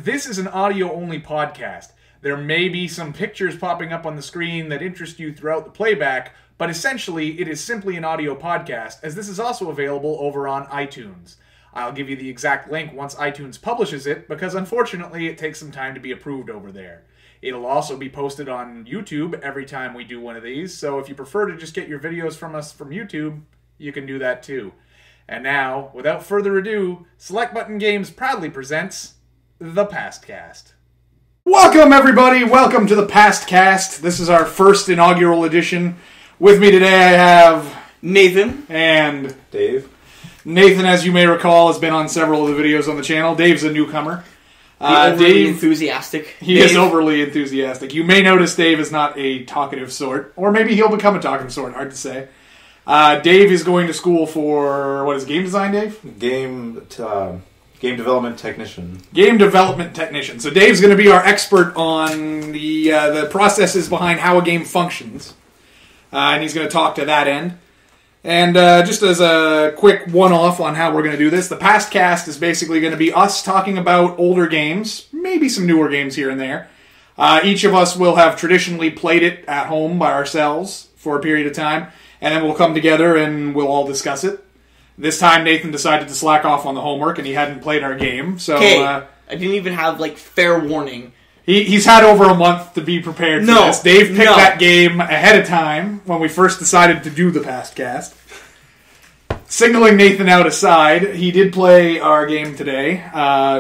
this is an audio-only podcast. There may be some pictures popping up on the screen that interest you throughout the playback, but essentially it is simply an audio podcast, as this is also available over on iTunes. I'll give you the exact link once iTunes publishes it, because unfortunately it takes some time to be approved over there. It'll also be posted on YouTube every time we do one of these, so if you prefer to just get your videos from us from YouTube, you can do that too. And now, without further ado, Select Button Games proudly presents The Pastcast. Welcome everybody, welcome to The Pastcast. This is our first inaugural edition. With me today I have Nathan and Dave. Nathan, as you may recall, has been on several of the videos on the channel. Dave's a newcomer. Overly enthusiastic. He is overly enthusiastic. You may notice Dave is not a talkative sort, or maybe he'll become a talkative sort, hard to say. Dave is going to school for, what is it, game design, Dave? Game development technician. Game development technician. So Dave's going to be our expert on the processes behind how a game functions. And he's going to talk to that end. And just as a quick one-off on how we're going to do this, the Pastcast is basically going to be us talking about older games, maybe some newer games here and there. Each of us will have traditionally played it at home by ourselves for a period of time, and then we'll come together and we'll all discuss it. This time Nathan decided to slack off on the homework, and he hadn't played our game, so... I didn't even have, fair warning. He's had over a month to be prepared for this. Dave picked that game ahead of time when we first decided to do the Pastcast. Signaling Nathan out aside, he did play our game today,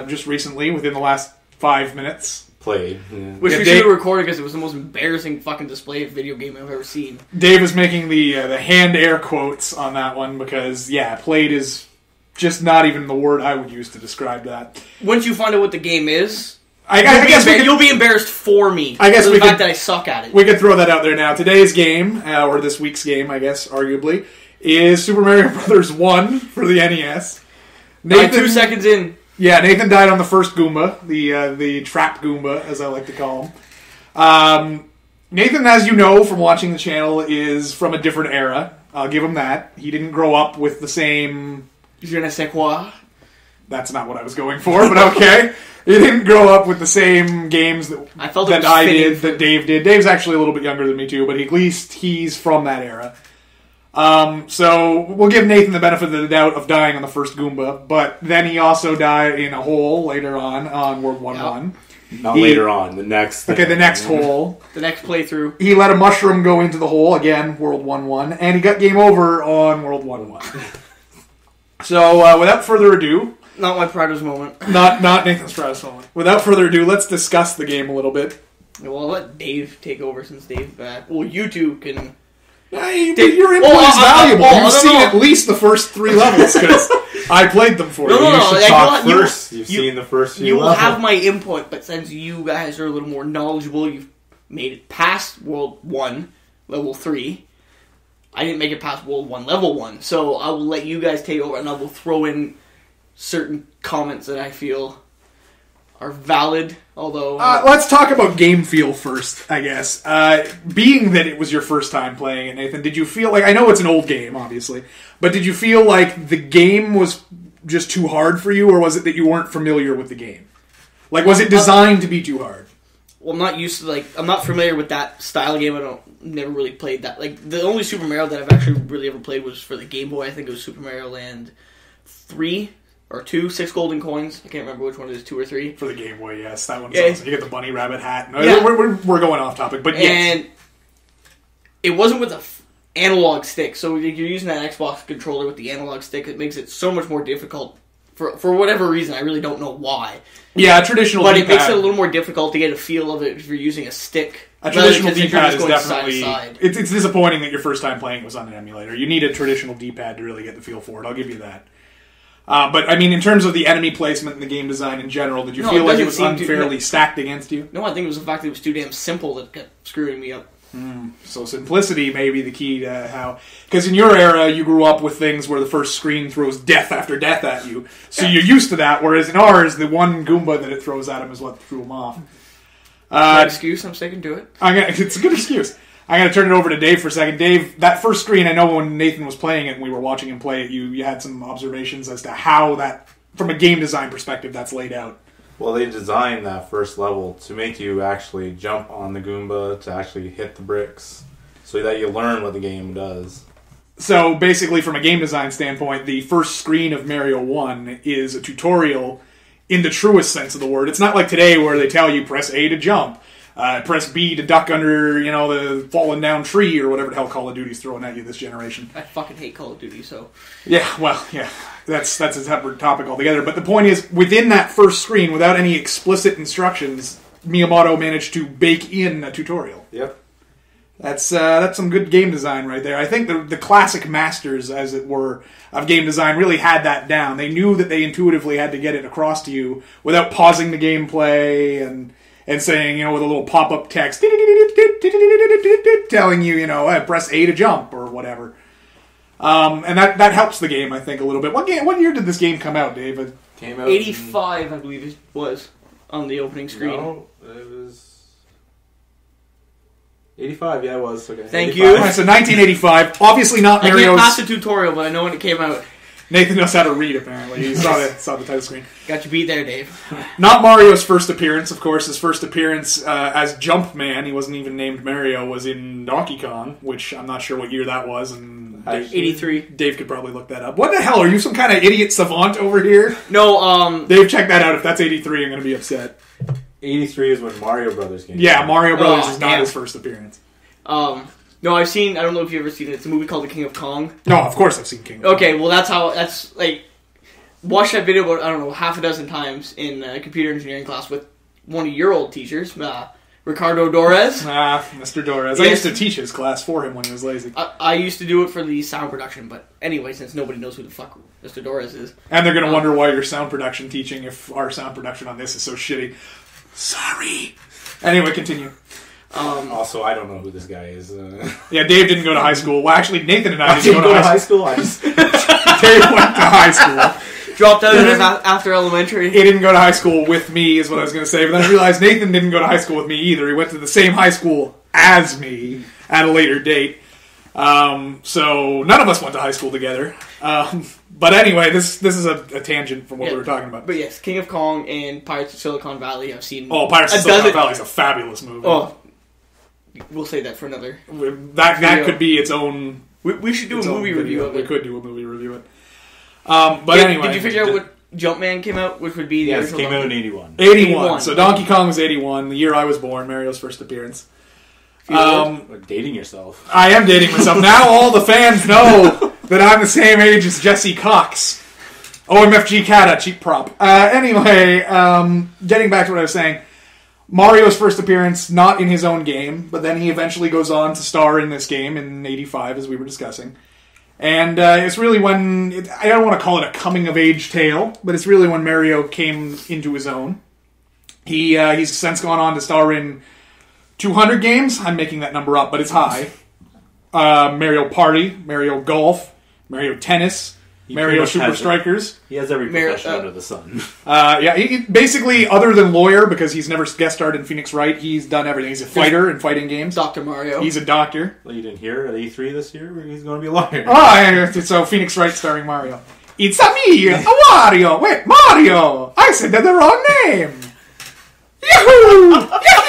just recently, within the last 5 minutes. Played. Yeah. Which we should have recorded because it was the most embarrassing fucking display of video game I've ever seen. Dave is making the hand air quotes on that one because, yeah, played is just not even the word I would use to describe that. Once you find out what the game is... I guess you'll be embarrassed for me. I guess for the fact that I suck at it. We could throw that out there now. Today's game, or this week's game, I guess, arguably, is Super Mario Bros. 1 for the NES. Nathan, 2 seconds in. Yeah, Nathan died on the first Goomba, the trap Goomba, as I like to call him. Nathan, as you know from watching the channel, is from a different era. I'll give him that. He didn't grow up with the same... Je ne sais quoi. That's not what I was going for, but okay. He didn't grow up with the same games that I did, that Dave did. Dave's actually a little bit younger than me too, but at least he's from that era. So we'll give Nathan the benefit of the doubt of dying on the first Goomba, but then he also died in a hole later on World 1-1. Not later on, the next... Okay, the next hole. The next playthrough. He let a mushroom go into the hole, again, World 1-1, and he got game over on World 1-1. So, without further ado... Not my proudest moment. Not Nathan's proudest moment. Without further ado, let's discuss the game a little bit. Well, I'll let Dave take over since Dave's back. Well, you two can... Your input is valuable. You've seen at least the first 3 levels, because I played them for you. You should talk first. You've seen the first few levels. You will have my input, but since you guys are a little more knowledgeable, you've made it past World 1, Level 3. I didn't make it past World 1, Level 1, so I will let you guys take over, and I will throw in certain comments that I feel are valid, although... let's talk about game feel first, I guess. Being that it was your first time playing it, Nathan, did you feel like... I know it's an old game, obviously, but did you feel like the game was just too hard for you, or was it that you weren't familiar with the game? Like, was it designed to be too hard? Well, I'm not used to, I'm not familiar with that style of game. Never really played that. The only Super Mario that I've actually really ever played was for the Game Boy. I think it was Super Mario Land 3... Or 2, 6 golden coins. I can't remember which one it is, 2 or 3. For the Game Boy, yes. That one's awesome. You get the bunny rabbit hat. No, yeah. We're going off topic, but yes. And it wasn't with an analog stick, so you're using that Xbox controller with the analog stick. It makes it so much more difficult. For whatever reason, I really don't know why. Yeah, a traditional But D-pad. It makes it a little more difficult to get a feel of it if you're using a stick. A traditional D-pad is definitely... Side to side. It's disappointing that your first time playing it was on an emulator. You need a traditional D-pad to really get the feel for it. I'll give you that. But, I mean, in terms of the enemy placement and the game design in general, did you feel like it was unfairly stacked against you? No, I think it was the fact that it was too damn simple that kept screwing me up. So simplicity may be the key to how... Because in your era, you grew up with things where the first screen throws death after death at you. So you're used to that, whereas in ours, the one Goomba that it throws at him is what threw him off. Excuse, I'm sticking to it. It's a good excuse. I'm going to turn it over to Dave for a second. Dave, that first screen, I know when Nathan was playing it and we were watching him play it, you had some observations as to how that, from a game design perspective, that's laid out. Well, they designed that first level to make you actually jump on the Goomba to actually hit the bricks, so that you learn what the game does. So basically, from a game design standpoint, the first screen of Mario 1 is a tutorial in the truest sense of the word. It's not like today where they tell you press A to jump, press B to duck under, the fallen down tree or whatever the hell Call of Duty's throwing at you this generation. I fucking hate Call of Duty, so... Yeah, well, yeah. That's a separate topic altogether. But the point is, within that first screen, without any explicit instructions, Miyamoto managed to bake in a tutorial. Yep. That's some good game design right there. I think the classic masters, as it were, of game design really had that down. They knew that they intuitively had to get it across to you without pausing the gameplay and saying, with a little pop-up text telling you, press A to jump or whatever. And that helps the game, I think, a little bit. What year did this game come out, David? Came out 85, I believe it was, on the opening screen. No, it was 85. Yeah, it was. Okay. Thank 85. you. All right, so 1985. Obviously not I can't Mario's... pass the tutorial, but I know when it came out. Nathan knows how to read, apparently. He saw the title screen. Got you beat there, Dave. Not Mario's first appearance, of course. His first appearance as Jumpman, he wasn't even named Mario, was in Donkey Kong, which I'm not sure what year that was. And 83. Dave could probably look that up. What the hell? Are you some kind of idiot savant over here? No, Dave, check that out. If that's 83, I'm going to be upset. 83 is when Mario Brothers came out. Yeah, Mario Brothers is not damn. his first appearance. No, I don't know if you've ever seen it. It's a movie called The King of Kong. No, of course I've seen King of Kong. Okay, well that's like, watched that video about, I don't know, half a dozen times in computer engineering class with one of your old teachers, Ricardo Dorez. Mr. Dorez. Yes. I used to teach his class for him when he was lazy. I used to do it for the sound production, but anyway, since nobody knows who the fuck Mr. Dorez is. And they're going to wonder why you're sound production teaching if our sound production on this is so shitty. Sorry. Anyway, continue. Also, I don't know who this guy is. Yeah, Dave didn't go to high school. Well, actually, Nathan and I I didn't go to high school. I just Dave went to high school. Dropped out after elementary. He didn't go to high school with me, is what I was going to say. But then I realized Nathan didn't go to high school with me either. He went to the same high school as me at a later date. So none of us went to high school together. But anyway, this is a tangent from what we were talking about. But yes, King of Kong and Pirates of Silicon Valley I've seen. Oh, Pirates of Silicon Valley is a fabulous movie. Oh, we'll say that for another. That could be its own. We should do a movie review of it. We could do a movie review of it. But anyway, did you figure out what Jumpman came out, which would be the yes, original? came out in 81. 81. So Donkey Kong was 81, the year I was born. Mario's first appearance. Dating yourself. I am dating myself. Now all the fans know that I'm the same age as Jesse Cox. OMFG Cata, cheap prop. Anyway, getting back to what I was saying. Mario's first appearance, not in his own game, but then he eventually goes on to star in this game in 85, as we were discussing. And it's really when, I don't want to call it a coming-of-age tale, but it's really when Mario came into his own. He's since gone on to star in 200 games. I'm making that number up, but it's high. Mario Party, Mario Golf, Mario Tennis, Mario Super Strikers. He has every profession under the sun. He basically, other than lawyer, because he's never guest starred in Phoenix Wright, he's done everything. He's a fighter in fighting games. Dr. Mario. He's a doctor. Well, you didn't hear at E3 this year? He's going to be a lawyer. So Phoenix Wright starring Mario. It's a me, a Wario. Wait, Mario. I said that the wrong name. Yahoo! Yahoo!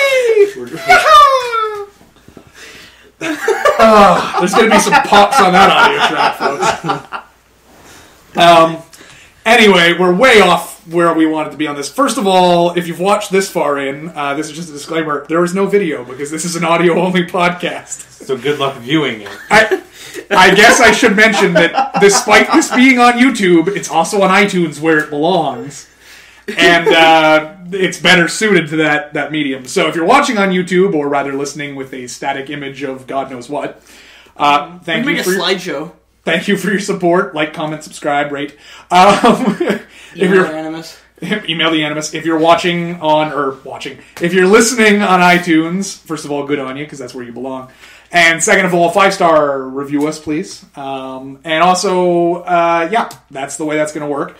There's going to be some pops on that audio track, folks. Anyway, we're way off where we wanted to be on this. First of all, if you've watched this far in, this is just a disclaimer, there is no video because this is an audio-only podcast. So good luck viewing it. I guess I should mention that despite this being on YouTube, it's also on iTunes where it belongs. And it's better suited to that medium. So if you're watching on YouTube, or rather listening with a static image of God knows what, thank you for a slideshow. Thank you for your support. Like, comment, subscribe, rate. Email the Animus. Email the Animus. If you're if you're listening on iTunes, first of all, good on you, because that's where you belong. And second of all, 5-star review us, please. And also, that's the way that's going to work.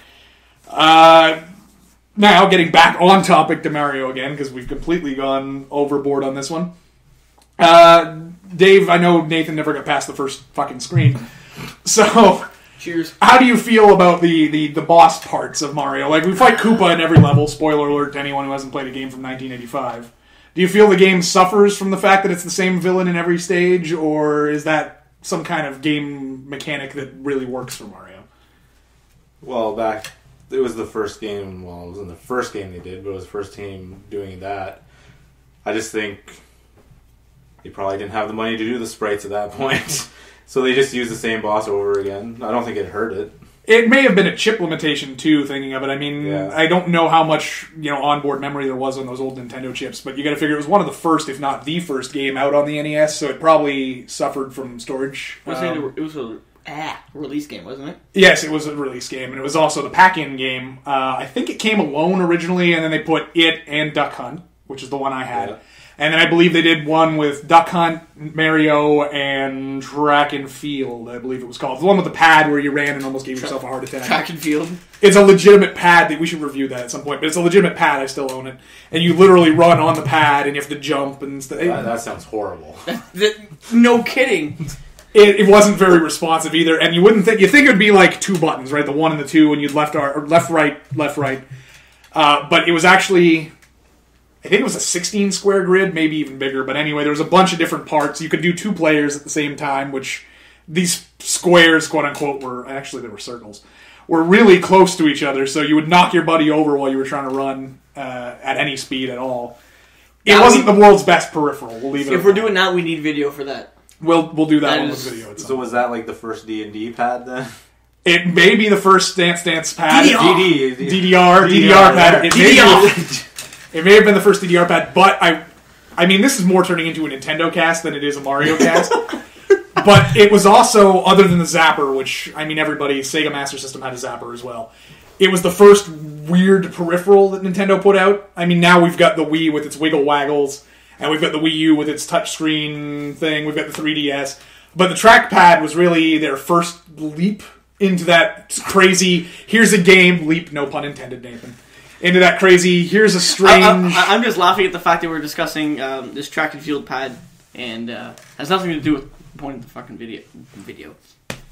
Now, getting back on topic to Mario again, because we've completely gone overboard on this one. Dave, I know Nathan never got past the first fucking screen. So, Cheers. How do you feel about the boss parts of Mario? Like, we fight Koopa in every level. Spoiler alert to anyone who hasn't played a game from 1985. Do you feel the game suffers from the fact that it's the same villain in every stage, or is that some kind of game mechanic that really works for Mario? Well, it was the first game. Well, it wasn't the first game they did, but it was the first team doing that. I just think they probably didn't have the money to do the sprites at that point, so they just used the same boss over again. I don't think it hurt it. It may have been a chip limitation too. Thinking of it, I mean, Yeah. I don't know how much onboard memory there was on those old Nintendo chips, but you got to figure it was one of the first, if not the first, game out on the NES, so it probably suffered from storage. It was a release game, wasn't it? Yes, it was a release game, and it was also the pack-in game. I think it came alone originally, and then they put it and Duck Hunt, which is the one I had. Yeah. And then I believe they did one with Duck Hunt, Mario, and Track and Field, I believe it was called. The one with the pad where you ran and almost gave yourself a heart attack. Track and Field. It's a legitimate pad. We should review that at some point, but it's a legitimate pad. I still own it. And you literally run on the pad, and you have to jump and stuff. That sounds horrible. No kidding. It wasn't very responsive either, and you think it would be like two buttons, right? The 1 and the 2, and you'd left, right. But it was actually, I think it was a 16 square grid, maybe even bigger. But anyway, there was a bunch of different parts. You could do 2 players at the same time, which these squares, quote unquote, they were circles, were really close to each other. So you would knock your buddy over while you were trying to run at any speed at all. It wasn't the world's best peripheral. We'll leave it. If we're doing that, we need video for that. We'll do that one with video. So was that like the first D&D pad then? It may be the first Dance Dance pad. DDR pad. It may have been the first DDR pad, but I mean, this is more turning into a Nintendo cast than it is a Mario cast. But it was also, other than the Zapper, which, I mean, Sega Master System had a Zapper as well. It was the first weird peripheral that Nintendo put out. I mean, now we've got the Wii with its wiggle waggles, and we've got the Wii U with its touchscreen thing. We've got the 3DS. But the trackpad was really their first leap into that crazy, here's a game, leap, no pun intended, Nathan. Into that crazy, here's a strange... I'm just laughing at the fact that we're discussing this track and field pad, and has nothing to do with the point of the fucking video,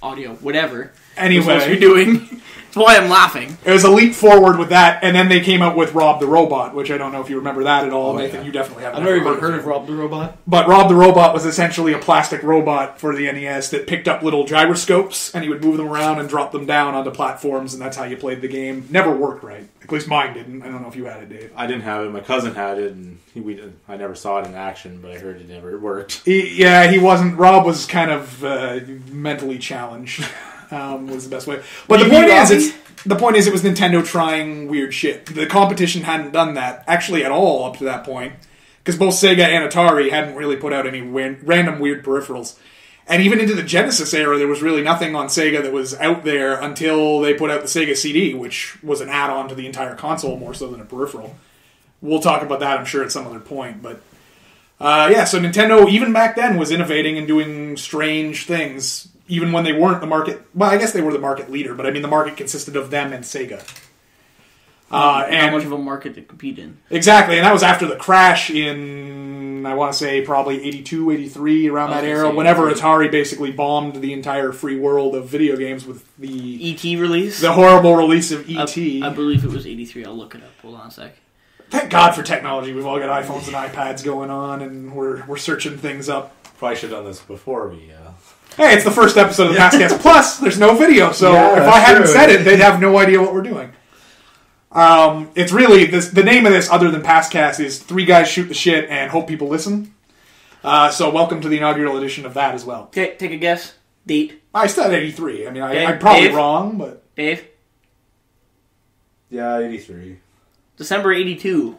audio, whatever. Anyway. What you're doing. That's why I'm laughing. It was a leap forward with that, and then they came out with Rob the Robot, which I don't know if you remember that at all. Nathan, you definitely haven't. I've never even heard of Rob the Robot. But Rob the Robot was essentially a plastic robot for the NES that picked up little gyroscopes, and you would move them around and drop them down onto platforms, and that's how you played the game. Never worked right. At least mine didn't. I don't know if you had it, Dave. I didn't have it. My cousin had it, and I never saw it in action, but I heard it never worked. He wasn't... Rob was kind of mentally challenged. Was the best way. But the point is, it was Nintendo trying weird shit. The competition hadn't done that, actually, at all up to that point. Because both Sega and Atari hadn't really put out any random weird peripherals. And even into the Genesis era, there was really nothing on Sega that was out there until they put out the Sega CD, which was an add-on to the entire console more so than a peripheral. We'll talk about that, I'm sure, at some other point. But so Nintendo, even back then, was innovating and doing strange things. Even when they weren't the market... Well, I guess they were the market leader, but I mean, the market consisted of them and Sega. And how much of a market to compete in. Exactly, and that was after the crash in, I want to say, probably 82, 83, around that era, whenever Atari basically bombed the entire free world of video games with the... E.T. release? The horrible release of E.T. I believe it was 83. I'll look it up. Hold on a sec. Thank God for technology. We've all got iPhones and iPads going on, and we're searching things up. Probably should have done this before we... Hey, it's the first episode of the Pastcast. Plus, there's no video, so if I hadn't said it, they'd have no idea what we're doing. It's really, the name of this, other than Pastcast, is 3 guys shoot the shit and hope people listen. So welcome to the inaugural edition of that as well. Okay, take a guess. Date. I still had 83. I mean, I'm probably wrong, but... Dave? Yeah, 83. December 82.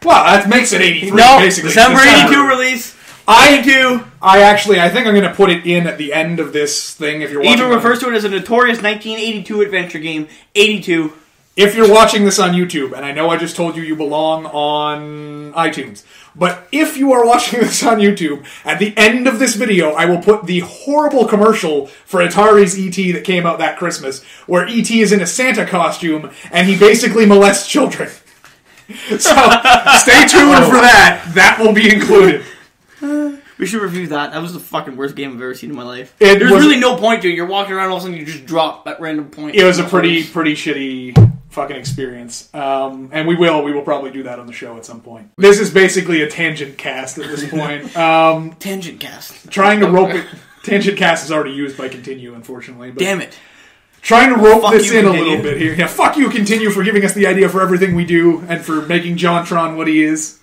Well, that makes it 83, no, basically. December 82 release. I think I'm going to put it in at the end of this thing if you're watching. Even refers to it as a notorious 1982 adventure game. 82. If you're watching this on YouTube, and I know I just told you belong on iTunes, but if you are watching this on YouTube, at the end of this video, I will put the horrible commercial for Atari's E.T. that came out that Christmas, where E.T. is in a Santa costume, and he basically molests children. So, stay tuned for that. That will be included. We We should review that. That was the fucking worst game I've ever seen in my life. It There's was- really no point to it. You're walking around, all of a sudden you just drop at random point. It was a pretty shitty fucking experience. And we will probably do that on the show at some point. This is basically a tangent cast at this point. Tangent cast. Trying to rope it. Tangent cast is already used by Continue, unfortunately. But Damn it. trying to rope Fuck this you, in a Continue. little bit here. Yeah, fuck you, Continue, for giving us the idea for everything we do and for making JonTron what he is.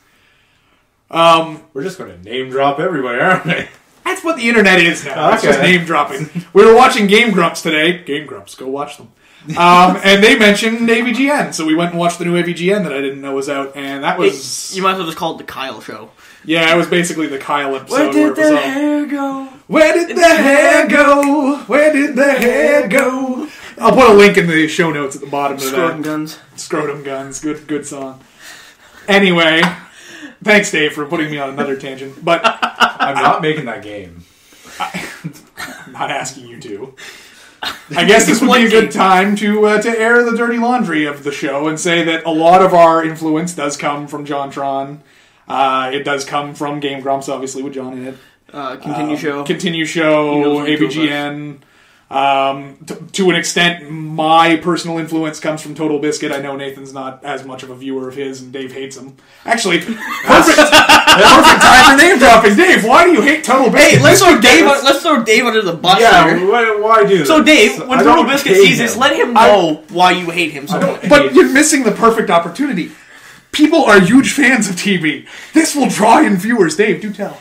We're just going to name drop everybody, aren't we? That's what the internet is now. It's Okay. just name dropping. We were watching Game Grumps today. Game Grumps, go watch them. And they mentioned AVGN, so we went and watched the new AVGN that I didn't know was out, and that was... You might as well just call it the Kyle Show. Yeah, it was basically the Kyle episode. Where did it was the all, hair go? Where did the hair go? Where did the hair go? I'll put a link in the show notes at the bottom of Scrotum that. guns. Scrotum Guns. Good song. Anyway, thanks, Dave, for putting me on another tangent, but I'm not making that game. I'm not asking you to. I guess this would be a good time to air the dirty laundry of the show and say that a lot of our influence does come from JonTron. It does come from Game Grumps, obviously, with John in it. Continue Show. Continue He Show, knows what AVGN. To an extent, my personal influence comes from Total Biscuit. I know Nathan's not as much of a viewer of his, and Dave hates him. Actually, perfect time for name dropping. Dave, why do you hate Total Biscuit? Hey, let's throw Dave under the bus Yeah, here. why do So this? Dave, when I Total don't Biscuit hate sees this, him. let him know why you hate him so much. But you're missing the perfect opportunity. People are huge fans of TV. This will draw in viewers. Dave, do tell.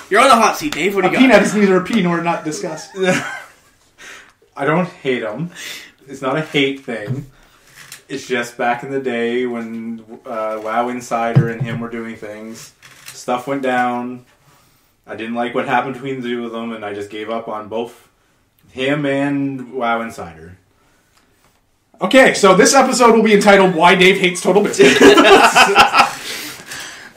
You're on the hot seat, Dave. What do A you peanut got? is neither a pea nor not discussed. I don't hate him. It's not a hate thing. It's just back in the day when WoW Insider and him were doing things. Stuff went down. I didn't like what happened between the two of them, and I just gave up on both him and WoW Insider. Okay, so this episode will be entitled Why Dave Hates Total Biscuit.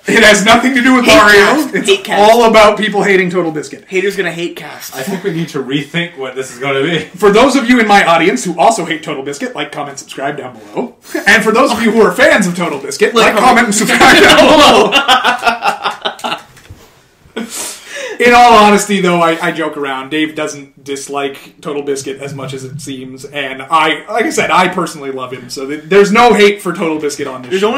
It has nothing to do with Hate Mario. cast. It's Hate cast. all about people hating Total Biscuit. Haters gonna hate cast. I think we need to rethink what this is going to be. For those of you in my audience who also hate Total Biscuit, like, comment, subscribe down below. And for those of you who are fans of Total Biscuit, like, comment, and subscribe down below. In all honesty, though, I joke around. Dave doesn't dislike Total Biscuit as much as it seems, and like I said, I personally love him. So there's no hate for Total Biscuit on this There's show.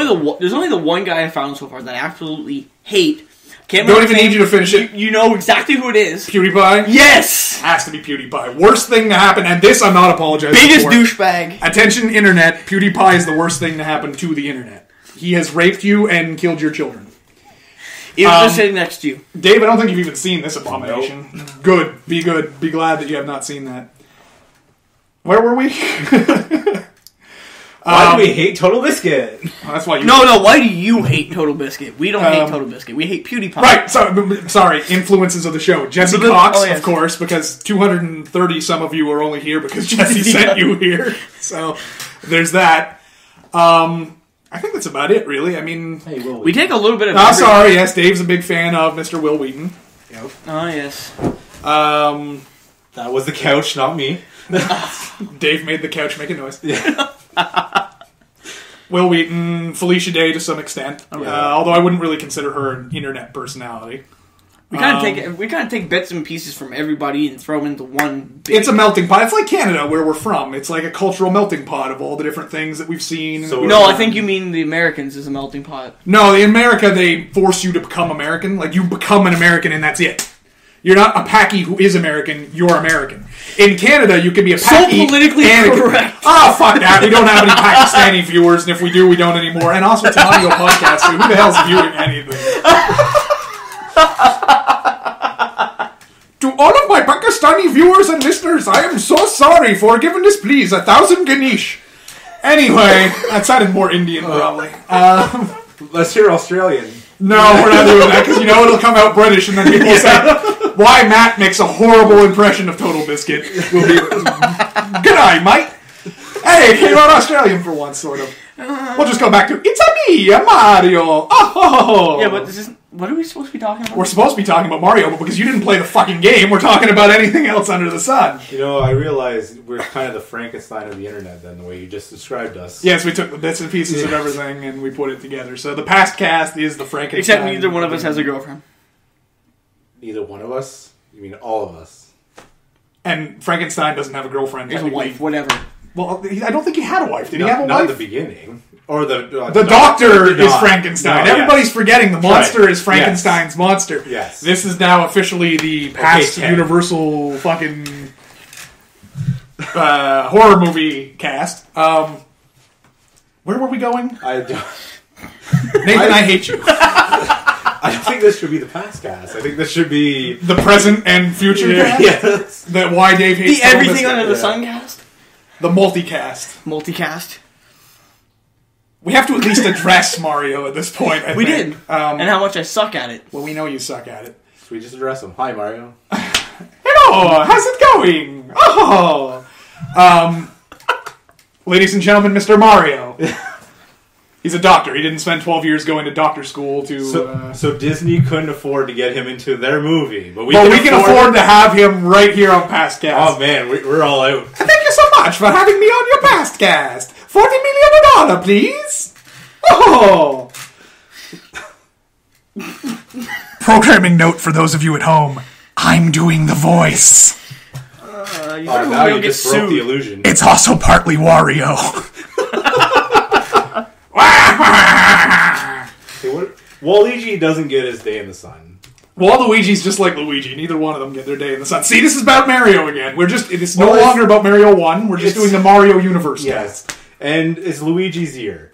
only the one guy I found so far that I absolutely hate. Can't Don't remember even his need name. you to finish it. You know exactly who it is. PewDiePie? Yes! Has to be PewDiePie. Worst thing to happen, and this I'm not apologizing Biggest for. douchebag. Attention, internet. PewDiePie is the worst thing to happen to the internet. He has raped you and killed your children. He was just sitting next to you. Dave, I don't think you've even seen this abomination. Nope. Good. Be good. Be glad that you have not seen that. Where were we? Why do we hate Total Biscuit? That's why you... No, why do you hate Total Biscuit? We don't hate Total Biscuit. We hate PewDiePie. Right, sorry, influences of the show. Jesse But- Cox, oh, yes. of course, because 230 some of you are only here because Jesse sent you here. So, there's that. I think that's about it, really. I mean... Hey, Will We take a little bit of... Oh, sorry, yes, Dave's a big fan of Mr. Will Wheaton. Yep. Oh, yes. That was the couch, not me. Dave made the couch make a noise. Will Wheaton, Felicia Day to some extent. Although I wouldn't really consider her an internet personality. We kind of take bits and pieces from everybody and throw them into one big... It's a melting pot. It's like Canada, where we're from. It's like a cultural melting pot of all the different things that we've seen. So- No, I think you mean the Americans is a melting pot. No, in America, they force you to become American. Like, you become an American and that's it. You're not a Paki who is American, you're American. In Canada, you can be a Paki politically and correct. Oh, fuck that. We don't have any Pakistani viewers, and if we do, we don't anymore. And also, it's an audio podcast, so who the hell's viewing anything? To all of my Pakistani viewers and listeners, I am so sorry for giving this please 1,000 Ganesh. Anyway, that sounded more Indian, probably. Let's hear Australian. No, we're not doing that, because you know it'll come out British, and then people say, why Matt makes a horrible impression of Total Biscuit. Will be, g'day, mate. Hey, you're not Australian for once, sort of. We'll just go back to, it's a me, a Mario. Oh! Yeah, but this is... What are we supposed to be talking about? We're supposed to be talking about Mario, but because you didn't play the fucking game, we're talking about anything else under the sun. You know, I realize we're kind of the Frankenstein of the internet then, the way you just described us. Yes, we took the bits and pieces of everything, and we put it together. So the past cast is the Frankenstein. Except neither one of us has a girlfriend. neither one of us? You mean all of us? And Frankenstein doesn't have a girlfriend. He has a wife, whatever. Well, I don't think he had a wife. Did he have a Not wife? at the beginning. Or the doctor is Frankenstein. No, Everybody's forgetting the monster right. is Frankenstein's monster. Yes. This is now officially the past Ken. Universal fucking horror movie cast. Where were we going? I don't, Nathan, I hate you. I don't think this should be the past cast. I think this should be... The present and future cast? Yes. That why Dave hates The everything Total under Biscuit. the sun cast? The multicast. Multicast. We have to at least address Mario at this point, I We think. did. And how much I suck at it. Well, we know you suck at it. Should we just address him? Hi, Mario. Hello, how's it going? Oh. Ladies and gentlemen, Mr. Mario. He's a doctor. He didn't spend 12 years going to doctor school to... So Disney couldn't afford to get him into their movie, but we can afford to have him right here on Past Cast. Oh man, we're all out. Thank you so much for having me on your Past Cast. $40 million, please. Oh. Programming note for those of you at home. I'm doing the voice. Now you just broke the illusion. It's also partly Wario. Hey, Waluigi doesn't get his day in the sun. Waluigi's just like Luigi. Neither one of them get their day in the sun. See, this is about Mario again. It's no Well, longer about Mario 1. We're just doing the Mario universe. Yes. And it's Luigi's year.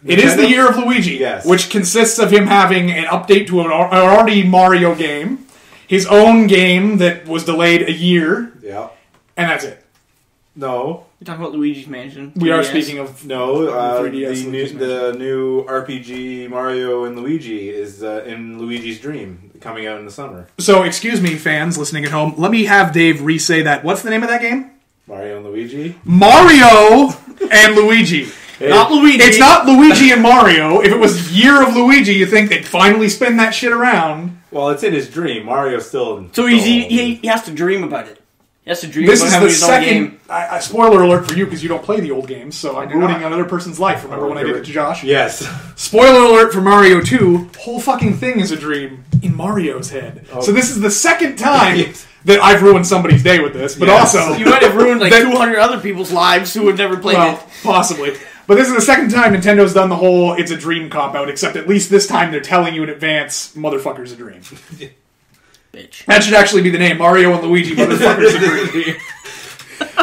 It is the year of Luigi, yes. Which consists of him having an update to an already Mario game, his own game that was delayed a year, Yeah. and that's it. No. You're talking about Luigi's Mansion. We are 3DS. speaking of... No, 3DS Luigi's the new RPG Mario and Luigi is in Luigi's Dream, coming out in the summer. So, excuse me, fans listening at home, let me have Dave re-say that. What's the name of that game? Mario and Luigi? Mario and Luigi. Not Luigi. It's not Luigi and Mario. If it was Year of Luigi, you think they'd finally spin that shit around. Well, it's in his dream. Mario's still... So he has to dream about it. He has to dream This about is having the his own second... game. Spoiler alert for you, because you don't play the old games, so I'm do ruining not. another person's life. Remember when I did it to Josh? Yes. Spoiler alert for Mario 2, whole fucking thing is a dream in Mario's head. Oh. So this is the second time Yes. that I've ruined somebody's day with this, but Yes. also... You might have ruined like 200 other people's lives who have never played Well, it. possibly. But this is the second time Nintendo's done the whole it's a dream cop-out, except at least this time they're telling you in advance, motherfucker's a dream. Bitch. That should actually be the name, Mario and Luigi, motherfuckers a dream.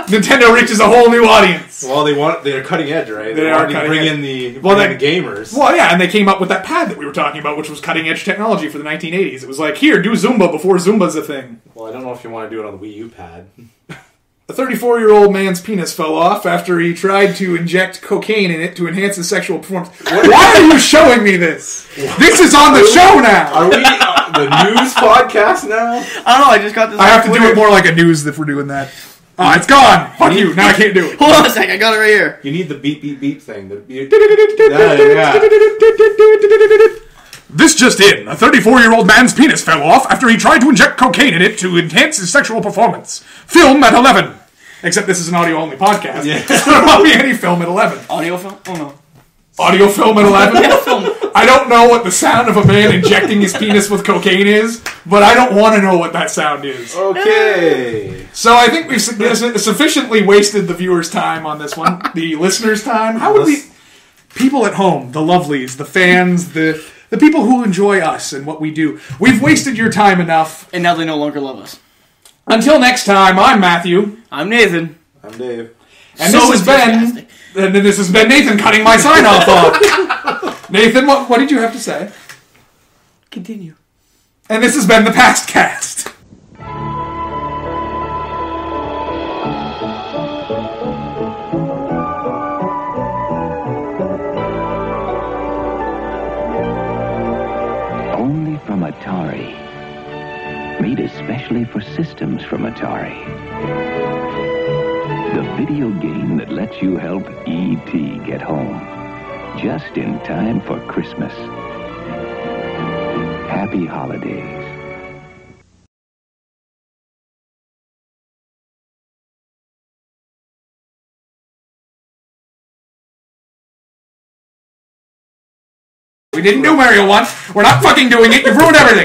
Nintendo reaches a whole new audience. Well, they're cutting edge, right? They are want to cutting bring edge. in the Well, bring in the gamers. Well, yeah, and they came up with that pad that we were talking about, which was cutting-edge technology for the 1980s. It was like, here, do Zumba before Zumba's a thing. Well, I don't know if you want to do it on the Wii U pad. A 34-year-old man's penis fell off after he tried to inject cocaine in it to enhance his sexual performance. Why are you showing me this? This is on the show now! Are we the news podcast now? I don't know, I just got this. I have to do Twitter. it more like a news if we're doing that. Oh, it's gone! Fuck you, now I can't do it. Hold on a sec, I got it right here. You need the beep beep beep thing. This just in. A 34-year-old man's penis fell off after he tried to inject cocaine in it to enhance his sexual performance. Film at 11. Except this is an audio-only podcast. Yeah. So there won't be any film at 11. Audio film? Oh no. Audio film at 11? Film. I don't know what the sound of a man injecting his penis with cocaine is, but I don't want to know what that sound is. Okay. So I think we've sufficiently wasted the viewers' time on this one. The listeners' time. How would we... People at home, the lovelies, the fans, the people who enjoy us and what we do. We've wasted your time enough. And now they no longer love us. Until next time, I'm Matthew. I'm Nathan. I'm Dave. And So this has been Nathan cutting my sign off off. Nathan, what did you have to say? Continue. And this has been the Past Cast. Only from Atari. Made especially for systems from Atari. The video game that lets you help E.T. get home. Just in time for Christmas. Happy holidays. We didn't do Mario 1. We're not fucking doing it. You've ruined everything.